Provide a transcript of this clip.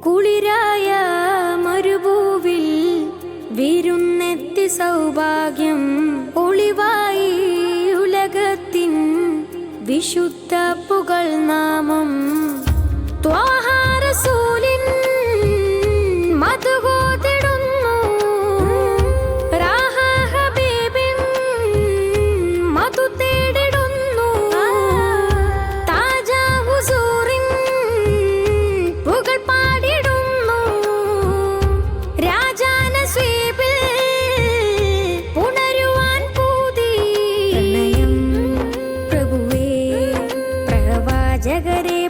കുളിരായ മരുഭൂവിൽ വിരുന്നെത്തി സൗഭാഗ്യം ഒളിവായി ഉലകത്തിൻ വിശുദ്ധ പുകൾ നാമം ത്വാഹ റസൂലിൻ മധുഗോതിടുന്നു റാഹ ഹബീബിൻ മധു തേടിടുന്നു താജ ഹുസൂറിൻ പുകൾ പാടിടുന്നു രാജാനസ്വീബിൽ പുണരുവാൻ പൂതി പ്രണയം പ്രഭുവേ പ്രവാചകരെ